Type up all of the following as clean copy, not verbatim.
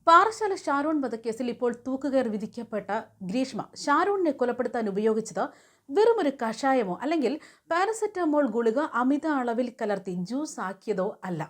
പാറശാല ഷാരോൺ വധക്കേസിൽ ഇപ്പോൾ തൂക്കുകയർ വിധിക്കപ്പെട്ട ഗ്രീഷ്മ ഷാരോണിനെ കൊലപ്പെടുത്താൻ ഉപയോഗിച്ചത് വെറുമൊരു കഷായമോ അല്ലെങ്കിൽ പാരസെറ്റമോൾ ഗുളിക അമിത അളവിൽ കലർത്തി ജ്യൂസ് ആക്കിയതോ അല്ല.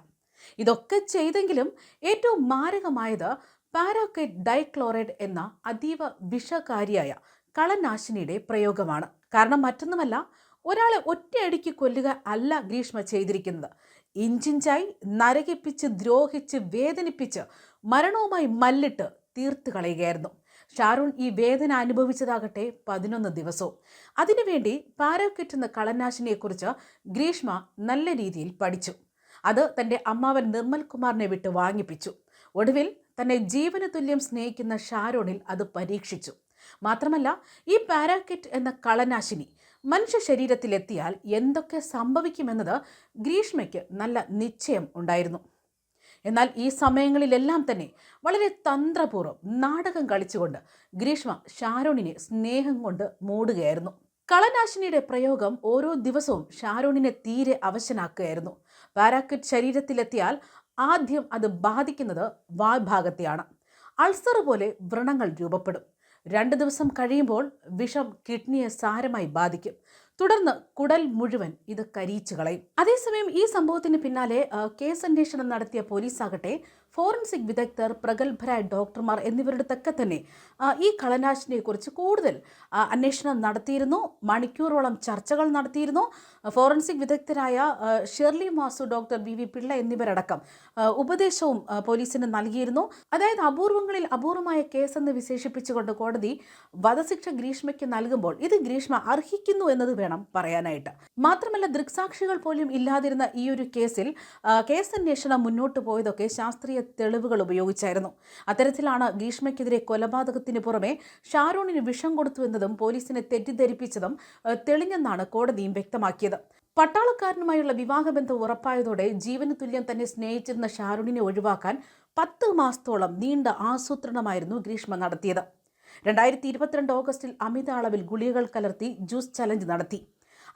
ഇതൊക്കെ ചെയ്തെങ്കിലും ഏറ്റവും മാരകമായത് പാരാക്വൈറ്റ് ഡൈക്ലോറൈഡ് എന്ന അതീവ വിഷകാരിയായ കളനാശിനിയുടെ പ്രയോഗമാണ്. കാരണം മറ്റൊന്നുമല്ല, ഒരാളെ ഒറ്റയടിക്ക് കൊല്ലുക അല്ല ഗ്രീഷ്മ ചെയ്തിരിക്കുന്നത്. ഇഞ്ചിഞ്ചായി നരകിപ്പിച്ച് ദ്രോഹിച്ച് വേദനിപ്പിച്ച് മരണവുമായി മല്ലിട്ട് തീർത്ത് കളയുകയായിരുന്നു. ഷാരോൺ ഈ വേദന അനുഭവിച്ചതാകട്ടെ 11 ദിവസവും. അതിനുവേണ്ടി പാരാക്വൈറ്റ് എന്ന കളനാശിനിയെക്കുറിച്ച് ഗ്രീഷ്മ നല്ല രീതിയിൽ പഠിച്ചു. അത് തൻ്റെ അമ്മാവൻ നിർമ്മൽ കുമാറിനെ വിട്ട് വാങ്ങിപ്പിച്ചു. ഒടുവിൽ തന്നെ ജീവന് തുല്യം സ്നേഹിക്കുന്ന ഷാരോണിൽ അത് പരീക്ഷിച്ചു. മാത്രമല്ല, ഈ പാരാക്വൈറ്റ് എന്ന കളനാശിനി മനുഷ്യ ശരീരത്തിലെത്തിയാൽ എന്തൊക്കെ സംഭവിക്കുമെന്നത് ഗ്രീഷ്മയ്ക്ക് നല്ല നിശ്ചയം ഉണ്ടായിരുന്നു. എന്നാൽ ഈ സമയങ്ങളിലെല്ലാം തന്നെ വളരെ തന്ത്രപൂർവ്വം നാടകം കളിച്ചുകൊണ്ട് ഗ്രീഷ്മ ഷാരോണിനെ സ്നേഹം കൊണ്ട് മൂടുകയായിരുന്നു. കളനാശിനിയുടെ പ്രയോഗം ഓരോ ദിവസവും ഷാരോണിനെ തീരെ അവശനാക്കുകയായിരുന്നു. പാരാക്വൈറ്റ് ശരീരത്തിലെത്തിയാൽ ആദ്യം അത് ബാധിക്കുന്നത് വായ്ഭാഗത്തെയാണ്. അൾസർ പോലെ വ്രണങ്ങൾ രൂപപ്പെടും. 2 ദിവസം കഴിയുമ്പോൾ വിഷം കിഡ്നിയെ സാരമായി ബാധിക്കും. തുടർന്ന് കുടൽ മുഴുവൻ ഇത് കരിയിച്ചു കളയും. അതേസമയം ഈ സംഭവത്തിന് പിന്നാലെ കേസന്വേഷണം നടത്തിയ പോലീസാകട്ടെ ഫോറൻസിക് വിദഗ്ധർ, പ്രഗത്ഭരായ ഡോക്ടർമാർ എന്നിവരുടെയൊക്കെ തന്നെ ഈ കളനാശിനിയെക്കുറിച്ച് കൂടുതൽ അന്വേഷണം നടത്തിയിരുന്നു. മണിക്കൂറോളം ചർച്ചകൾ നടത്തിയിരുന്നു. ഫോറൻസിക് വിദഗ്ധരായ ഷെർലി മാസു, ഡോക്ടർ വി പിള്ള എന്നിവരടക്കം ഉപദേശവും പോലീസിന് നൽകിയിരുന്നു. അതായത് അപൂർവങ്ങളിൽ അപൂർവമായ കേസെന്ന് വിശേഷിപ്പിച്ചുകൊണ്ട് കോടതി വധശിക്ഷ ഗ്രീഷ്മയ്ക്ക് നൽകുമ്പോൾ ഇത് ഗ്രീഷ്മ അർഹിക്കുന്നു എന്നത് വേണം പറയാനായിട്ട്. മാത്രമല്ല, ദൃക്സാക്ഷികൾ പോലും ഇല്ലാതിരുന്ന ഈ ഒരു കേസിൽ കേസന്വേഷണം മുന്നോട്ട് പോയതൊക്കെ ശാസ്ത്രീയ തെളിവുകൾ ഉപയോഗിച്ചായിരുന്നു. അത്തരത്തിലാണ് ഗ്രീഷ്മയ്ക്കെതിരെ കൊലപാതകത്തിന് പുറമെ ഷാരോണിന് വിഷം കൊടുത്തു എന്നതും പോലീസിനെ തെറ്റിദ്ധരിപ്പിച്ചതും തെളിഞ്ഞെന്നാണ് കോടതിയും വ്യക്തമാക്കിയത്. പട്ടാളക്കാരനുമായുള്ള വിവാഹബന്ധം ഉറപ്പായതോടെ ജീവന് തുല്യം തന്നെ സ്നേഹിച്ചിരുന്ന ഷാരോണിനെ ഒഴിവാക്കാൻ 10 മാസത്തോളം നീണ്ട ആസൂത്രണമായിരുന്നു ഗ്രീഷ്മ നടത്തിയത്. 2022 ഓഗസ്റ്റിൽ അമിത അളവിൽ ഗുളികകൾ കലർത്തി ജ്യൂസ് ചലഞ്ച് നടത്തി.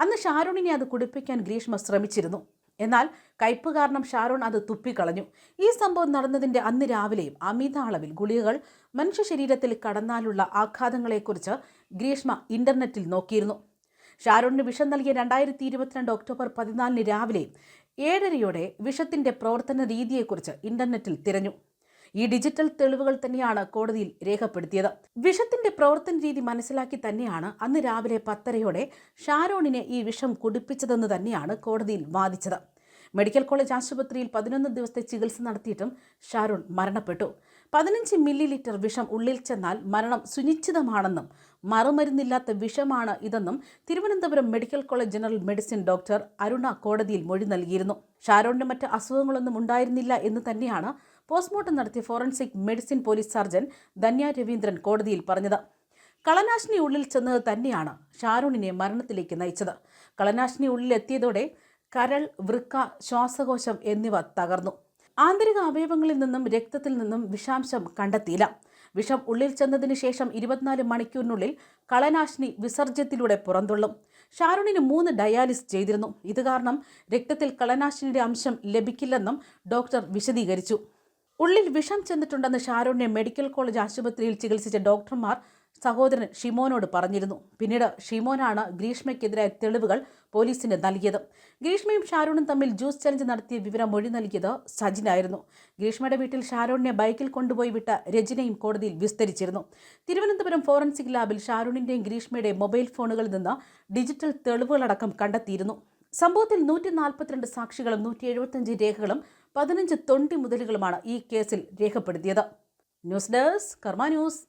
അന്ന് ഷാരോണിനെ അത് കുടിപ്പിക്കാൻ ഗ്രീഷ്മ ശ്രമിച്ചിരുന്നു. എന്നാൽ കയ്പ് കാരണം ഷാരോൺ അത് തുപ്പിക്കളഞ്ഞു. ഈ സംഭവം നടന്നതിൻ്റെ അന്ന് രാവിലെയും അമിത അളവിൽ ഗുളികകൾ മനുഷ്യ ശരീരത്തിൽ കടന്നാലുള്ള ആഘാതങ്ങളെക്കുറിച്ച് ഗ്രീഷ്മ ഇന്റർനെറ്റിൽ നോക്കിയിരുന്നു. ഷാരോണിന് വിഷം നൽകിയ 2022 ഒക്ടോബർ 14 രാവിലെ 7:30 വിഷത്തിൻ്റെ പ്രവർത്തന രീതിയെക്കുറിച്ച് ഇന്റർനെറ്റിൽ തിരഞ്ഞു. ഈ ഡിജിറ്റൽ തെളിവുകൾ തന്നെയാണ് കോടതിയിൽ രേഖപ്പെടുത്തിയത്. വിഷത്തിന്റെ പ്രവർത്തന രീതി മനസ്സിലാക്കി തന്നെയാണ് അന്ന് രാവിലെ 10:30 ഷാരോണിനെ ഈ വിഷം കുടിപ്പിച്ചതെന്ന് തന്നെയാണ് കോടതിയിൽ വാദിച്ചത്. മെഡിക്കൽ കോളേജ് ആശുപത്രിയിൽ 11 ദിവസത്തെ ചികിത്സ നടത്തിയിട്ടും ഷാരോൺ മരണപ്പെട്ടു. 15 മില്ലി വിഷം ഉള്ളിൽ ചെന്നാൽ മരണം സുനിശ്ചിതമാണെന്നും മറുമരുന്നില്ലാത്ത വിഷമാണ് ഇതെന്നും Thiruvananthapuram medical college general medicine doctor Aruna കോടതിയിൽ മൊഴി നൽകിയിരുന്നു. ഷാരോണിന് മറ്റ് അസുഖങ്ങളൊന്നും ഉണ്ടായിരുന്നില്ല എന്ന് തന്നെയാണ് പോസ്റ്റ്മോർട്ടം നടത്തിയ forensic medicine police surgeon Dhanya Raveendran കോടതിയിൽ പറഞ്ഞത്. കളനാശിനി ഉള്ളിൽ ചെന്നത് തന്നെയാണ് ഷാരോണിനെ മരണത്തിലേക്ക് നയിച്ചത്. കളനാശിനി ഉള്ളിലെത്തിയതോടെ കരൾ, വൃക്ക, ശ്വാസകോശം എന്നിവ തകർന്നു. ആന്തരിക അവയവങ്ങളിൽ നിന്നും രക്തത്തിൽ നിന്നും വിഷാംശം കണ്ടെത്തിയില്ല. വിഷം ഉള്ളിൽ ചെന്നതിന് ശേഷം 24 മണിക്കൂറിനുള്ളിൽ കളനാശിനി വിസർജ്യത്തിലൂടെ പുറന്തള്ളും. ഷാരോണിന് 3 ഡയാലിസ് ചെയ്തിരുന്നു. ഇത് കാരണം രക്തത്തിൽ കളനാശിനിയുടെ അംശം ലഭിക്കില്ലെന്നും ഡോക്ടർ വിശദീകരിച്ചു. ഉള്ളിൽ വിഷം ചെന്നിട്ടുണ്ടെന്ന് ഷാരോണിനെ മെഡിക്കൽ കോളേജ് ആശുപത്രിയിൽ ചികിത്സിച്ച ഡോക്ടർമാർ സഹോദരൻ ഷിമോനോട് പറഞ്ഞിരുന്നു. പിന്നീട് ഷിമോനാണ് ഗ്രീഷ്മയ്ക്കെതിരായ തെളിവുകൾ പോലീസിന് നൽകിയത്. ഗ്രീഷ്മയും ഷാരോണും തമ്മിൽ ജ്യൂസ് ചലഞ്ച് നടത്തിയ വിവരം മൊഴി നൽകിയത് സജിനായിരുന്നു. ഗ്രീഷ്മയുടെ വീട്ടിൽ ഷാരോണിനെ ബൈക്കിൽ കൊണ്ടുപോയി വിട്ട രചനയും കോടതിയിൽ വിസ്തരിച്ചിരുന്നു. തിരുവനന്തപുരം ഫോറൻസിക് ലാബിൽ ഷാരോണിൻ്റെയും ഗ്രീഷ്മയുടെയും മൊബൈൽ ഫോണുകളിൽ നിന്ന് ഡിജിറ്റൽ തെളിവുകളടക്കം കണ്ടെത്തിയിരുന്നു. സംഭവത്തിൽ 142 സാക്ഷികളും 175 രേഖകളും 15 തൊണ്ടി മുതലുകളുമാണ് ഈ കേസിൽ രേഖപ്പെടുത്തിയത്. ന്യൂസ് ഡെസ്ക് കർമ്മ ന്യൂസ്.